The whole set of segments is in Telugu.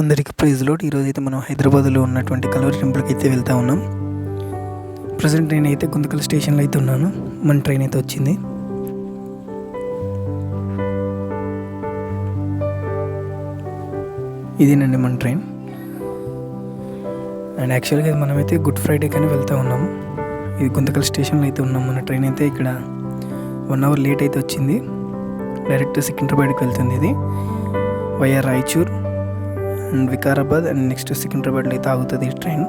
అందరికీ ప్రైజ్ లార్డ్. ఈరోజైతే మనం హైదరాబాద్లో ఉన్నటువంటి కల్వరి టెంపుల్కి అయితే వెళ్తా ఉన్నాం. ప్రజెంట్ నేనైతే గుంతకల్ స్టేషన్లో అయితే ఉన్నాను. మన ట్రైన్ అయితే వచ్చింది. ఇదేనండి మన ట్రైన్. అండ్ యాక్చువల్గా మనమైతే గుడ్ ఫ్రైడే కానీ వెళ్తూ ఉన్నాము. ఇది గుంతకల్ స్టేషన్లో అయితే ఉన్నాం. మన ట్రైన్ అయితే ఇక్కడ 1 అవర్ లేట్ అయితే వచ్చింది. డైరెక్ట్ సికింద్రాబాద్కి వెళ్తుంది. ఇది via Raichur and Vikarabad and next సికింద్రాబాద్లో అయితే ఆగుతుంది ఈ ట్రైన్.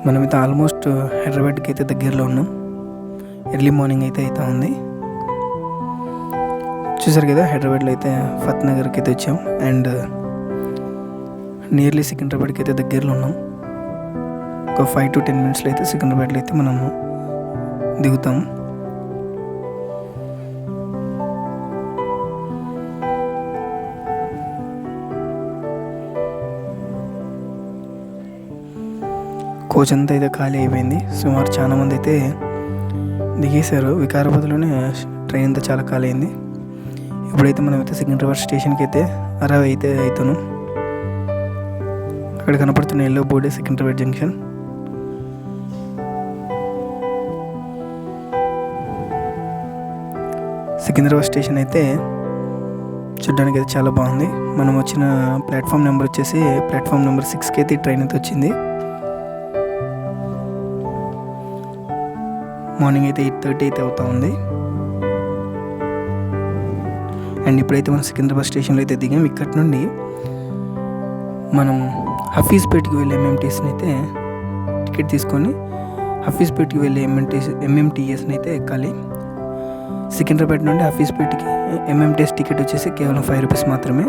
మనమైతే ఆల్మోస్ట్ హైదరాబాద్కి అయితే దగ్గరలో ఉన్నాం. ఎర్లీ మార్నింగ్ అయితే ఉంది. చూసారు కదా, హైదరాబాద్లో అయితే ఫత్ నగర్కి అయితే వచ్చాం. అండ్ నియర్లీ సికింద్రాబాద్కి అయితే దగ్గరలో ఉన్నాం. ఒక 5 to 10 minutesలో అయితే సికింద్రాబాద్లో అయితే మనము దిగుతాము. కోచ్ అంతా అయితే ఖాళీ అయిపోయింది. సుమారు చాలా మంది అయితే దిగేశారు. వికారాబాద్లోనే ట్రైన్ అంతా చాలా ఖాళీ అయింది. ఇప్పుడైతే మనమైతే సికింద్రాబాద్ స్టేషన్కి అయితే అరైవ్ అయితే అవుతున్నాం. అక్కడ కనపడుతున్న ఎల్లో బోర్డే సికింద్రాబాద్ జంక్షన్. సికింద్రాబాద్ స్టేషన్ అయితే చూడడానికి అయితే చాలా బాగుంది. మనం వచ్చిన ప్లాట్ఫామ్ నెంబర్ వచ్చేసి ప్లాట్ఫామ్ నెంబర్ 6కి అయితే ట్రైన్ అయితే వచ్చింది. మార్నింగ్ అయితే 8:30 అయితే అవుతా ఉంది. అండ్ ఇప్పుడైతే మనం సికింద్రాబాద్ స్టేషన్లో అయితే దిగాం. ఇక్కడి నుండి మనం హఫీజ్పేట్కి వెళ్ళే ఎంఎంటీఎస్ని అయితే టికెట్ తీసుకొని హఫీజ్పేట్కి వెళ్ళే ఎంఎంటీఎస్ని అయితే ఎక్కాలి. సికింద్రాబాద్ నుండి హఫీజ్పేట్కి ఎంఎంటీఎస్ టికెట్ వచ్చేసి కేవలం 5 రూపీస్ మాత్రమే.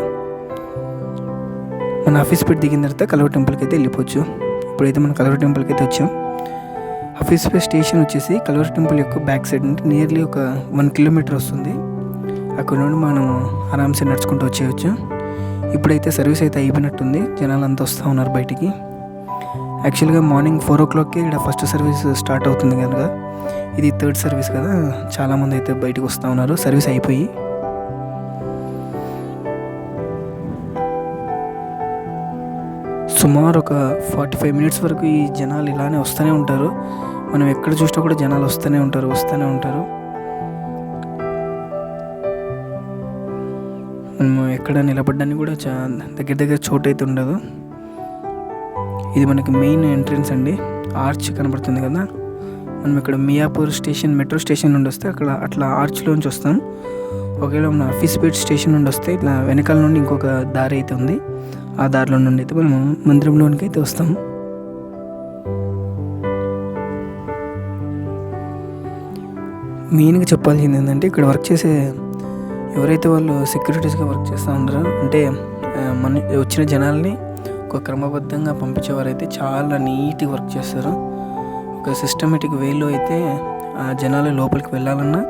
మన హఫీజ్పేట్ దిగిన తర్వాత కల్వరి టెంపుల్కి అయితే వెళ్ళిపోవచ్చు. ఇప్పుడైతే మనం కల్వరి టెంపుల్కి అయితే వచ్చాం. హఫీజ్పేట్ స్టేషన్ వచ్చేసి కల్వరి టెంపుల్ యొక్క బ్యాక్ సైడ్ నుండి నియర్లీ ఒక 1 కిలోమీటర్ వస్తుంది. అక్కడ నుండి మనం ఆరామ్సే నడుచుకుంటూ వచ్చేయచ్చు. ఇప్పుడైతే సర్వీస్ అయితే అయిపోయినట్టుంది. జనాలు అంతా వస్తూ ఉన్నారు బయటికి. యాక్చువల్గా మార్నింగ్ 4 o'clockకి ఇక్కడ ఫస్ట్ సర్వీస్ స్టార్ట్ అవుతుంది కనుక ఇది 3rd సర్వీస్ కదా, చాలామంది అయితే బయటకు వస్తూ ఉన్నారు సర్వీస్ అయిపోయి. సుమారు ఒక 45 minutes వరకు ఈ జనాలు ఇలానే వస్తూనే ఉంటారు. మనం ఎక్కడ చూసినా కూడా జనాలు వస్తూనే ఉంటారు. మనం ఎక్కడ నిలబడ్డానికి కూడా దగ్గర చోటు అయితే ఉండదు. ఇది మనకి మెయిన్ ఎంట్రన్స్ అండి. ఆర్చ్ కనబడుతుంది కదా, మనం ఇక్కడ మియాపూర్ స్టేషన్ మెట్రో స్టేషన్ నుండి వస్తే అట్లా ఆర్చ్లోంచి వస్తాం. ఒకవేళ మన హఫీజ్పేట్ స్టేషన్ నుండి వస్తే ఇట్లా వెనకాల నుండి ఇంకొక దారి అయితే ఉంది. ఆ దారిలో నుండి అయితే మనం మందిరంలోనికి అయితే వస్తాం. మెయిన్గా చెప్పాల్సింది ఏంటంటే ఇక్కడ వర్క్ చేసే ఎవరైతే వాళ్ళు సెక్యూరిటీస్గా వర్క్ చేస్తూ ఉంటారో, అంటే మన వచ్చిన జనాల్ని ఒక క్రమబద్ధంగా పంపించేవారైతే చాలా నీట్గా వర్క్ చేస్తారు. ఒక సిస్టమేటిక్ వేలో అయితే ఆ జనాలు లోపలికి వెళ్ళాలన్నా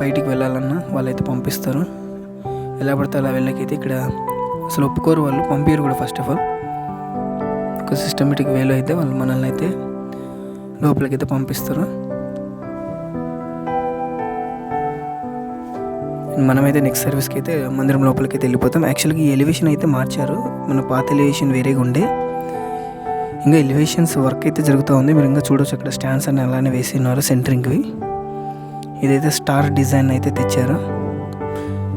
బయటికి వెళ్ళాలన్నా వాళ్ళైతే పంపిస్తారు. ఎలా పడితే అలా వెళ్ళకైతే ఇక్కడ అసలు ఒప్పుకోరు, వాళ్ళు పంపించరు కూడా. ఫస్ట్ ఆఫ్ ఆల్ ఒక సిస్టమేటిక్ వేలో అయితే వాళ్ళు మనల్ని అయితే లోపలికైతే పంపిస్తారు. మనమైతే నెక్స్ట్ సర్వీస్కి అయితే మందిరం లోపలికి అయితే వెళ్ళిపోతాం. యాక్చువల్గా ఈ ఎలివేషన్ అయితే మార్చారు. మన పాత ఎలివేషన్ వేరేగా ఉండే, ఇంకా ఎలివేషన్స్ వర్క్ అయితే జరుగుతూ ఉంది. మీరు ఇంకా చూడవచ్చు అక్కడ స్టాండ్స్ అని అలానే వేసి ఉన్నారు సెంటరింగ్వి. ఇదైతే స్టార్ డిజైన్ అయితే తెచ్చారు.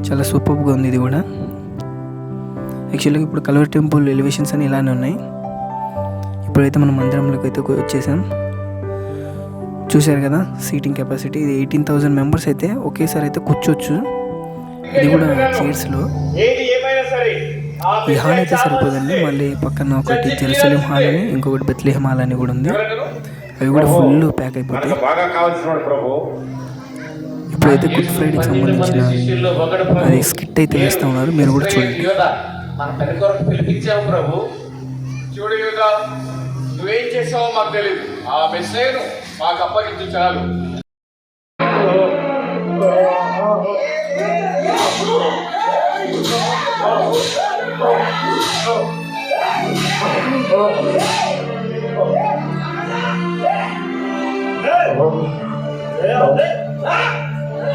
చాలా సూపర్గా ఉంది ఇది కూడా. యాక్చువల్గా ఇప్పుడు కల్వరి టెంపుల్ ఎలివేషన్స్ అని ఇలానే ఉన్నాయి. ఇప్పుడైతే మనం మందిరంలోకి అయితే వచ్చేసాం. చూశారు కదా, సీటింగ్ కెపాసిటీ ఇది 18,000 members అయితే ఒకేసారి అయితే కూర్చోవచ్చు. ఇది కూడా చైర్స్లో. ఈ హాల్ అయితే సరిపోదండి. మళ్ళీ పక్కన ఒకటి జెరూసలేం హాల్ అని, ఇంకొకటి బెత్లెహేం హాల్ అని కూడా ఉంది. అవి కూడా ఫుల్ ప్యాక్ అయిపోతాయి. ఇప్పుడైతే గుడ్ ఫ్రైడేకి సంబంధించిన అది స్కిట్ అయితే వేస్తూ ఉన్నారు. మీరు కూడా చూడండి. నువ్వేం చేసావో మాకు తెలియదు. ఆ మెసేజ్ను మాకు అప్పగించు చాలు.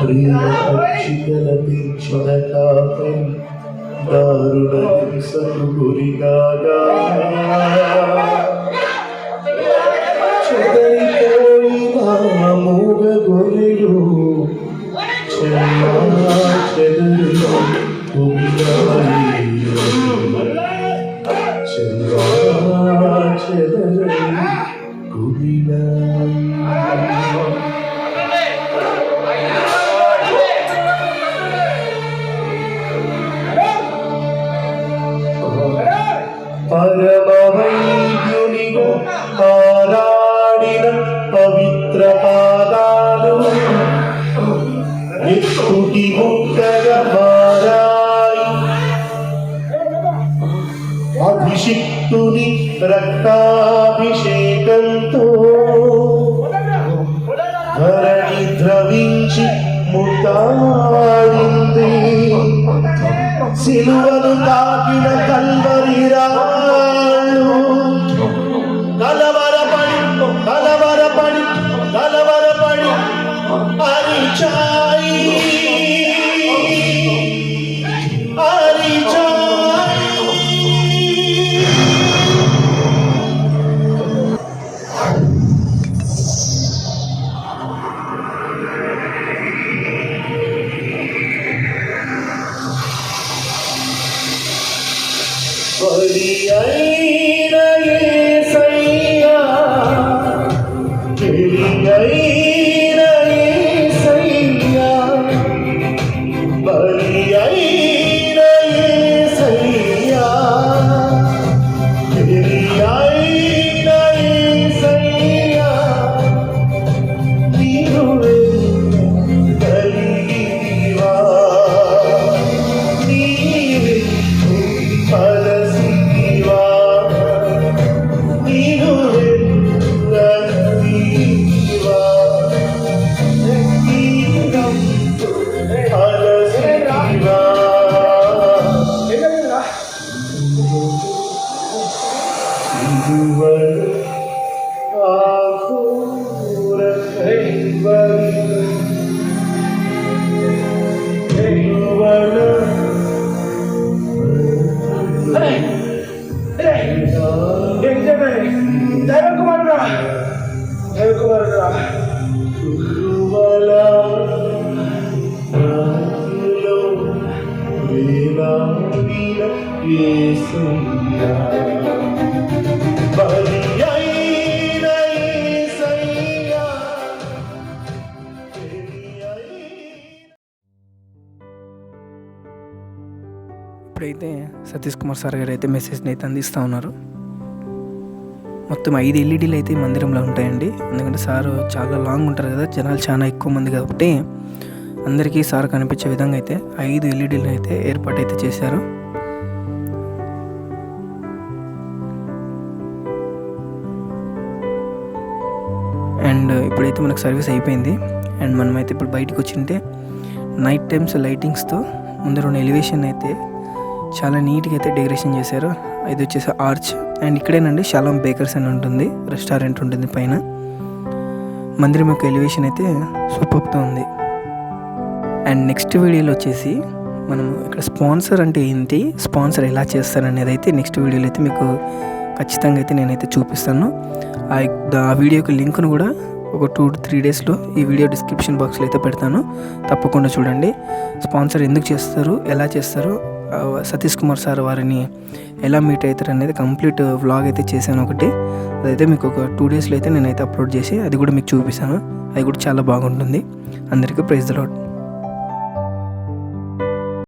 ప్రియ పక్షికల తీక్షణ కాపరి దారుణ హింసకు గురిగాగా చెదరిపోయిన మూగ గొర్రెలు చెల్లా చెదరి కుమిలాయి చెల్లా చెదరి కుమిలాయి పరమవైద్యునిగా ఆరాడిన పవిత్ర పాదాలు నిక్కుటి ముక్కగా మారాయి అభిషిక్తుని రక్తాభిషేకంతో ధరణి ద్రవించి ముతాడింది సిలువను తాకిన కల్వరి రాళ్ళు కలవరపడి కలవరపడి కలవరపడి అరిచాయి అరిచాయి బలి అయిన యేసయ్యా బలి అయిన యేసయ్యా బలి అయిన యేసయ్యా బలి అయిన యేసయ్యా నీవే కలిగివా నీవే పరసివా నీవే రక్షివా నీవే పరసివా ఇదువరు ఆకుర కైవరి ఇదువరు ఇప్పుడైతే సతీష్ కుమార్ సార్ గారు అయితే మెసేజ్ని అయితే అందిస్తూ ఉన్నారు. మొత్తం 5 ఎల్ఈడీలు అయితే ఈ మందిరంలో ఉంటాయండి. ఎందుకంటే సార్ చాలా లాంగ్ ఉంటారు కదా, జనాలు చాలా ఎక్కువ మంది కాబట్టి అందరికీ సార్ కనిపించే విధంగా అయితే 5 ఎల్ఈడీలు అయితే ఏర్పాటు అయితే చేశారు. అండ్ ఇప్పుడైతే మనకు సర్వీస్ అయిపోయింది. అండ్ మనమైతే ఇప్పుడు బయటకు వచ్చింటే నైట్ టైమ్స్ లైటింగ్స్తో ముందర ఉన్న ఎలివేషన్ అయితే చాలా నీట్గా అయితే డెకరేషన్ చేశారు. ఇది వచ్చేసి ఆర్చ్. అండ్ ఇక్కడేనండి షాలోమ్ బేకర్స్ అని ఉంటుంది, రెస్టారెంట్ ఉంటుంది పైన. మందిరం యొక్క ఎలివేషన్ అయితే సూపర్గా ఉంది. అండ్ నెక్స్ట్ వీడియోలో వచ్చేసి మనం ఇక్కడ స్పాన్సర్ అంటే ఏంటి, స్పాన్సర్ ఎలా చేస్తారనేది అయితే నెక్స్ట్ వీడియోలో అయితే మీకు ఖచ్చితంగా అయితే నేనైతే చూపిస్తాను. ఆ వీడియోకి లింక్ను కూడా ఒక 2-3 డేస్లో ఈ వీడియో డిస్క్రిప్షన్ బాక్స్లో అయితే పెడతాను. తప్పకుండా చూడండి. స్పాన్సర్ ఎందుకు చేస్తారు, ఎలా చేస్తారు, సతీష్ కుమార్ సార్ వారిని ఎలా మీట్ అవుతారు అనేది కంప్లీట్ వ్లాగ్ అయితే చేశాను ఒకటి. అదైతే మీకు ఒక 2 డేస్లో అయితే నేనైతే అప్లోడ్ చేసి అది కూడా మీకు చూపిస్తాను. అది కూడా చాలా బాగుంటుంది. అందరికీ ప్రైజ్ ది లార్డ్.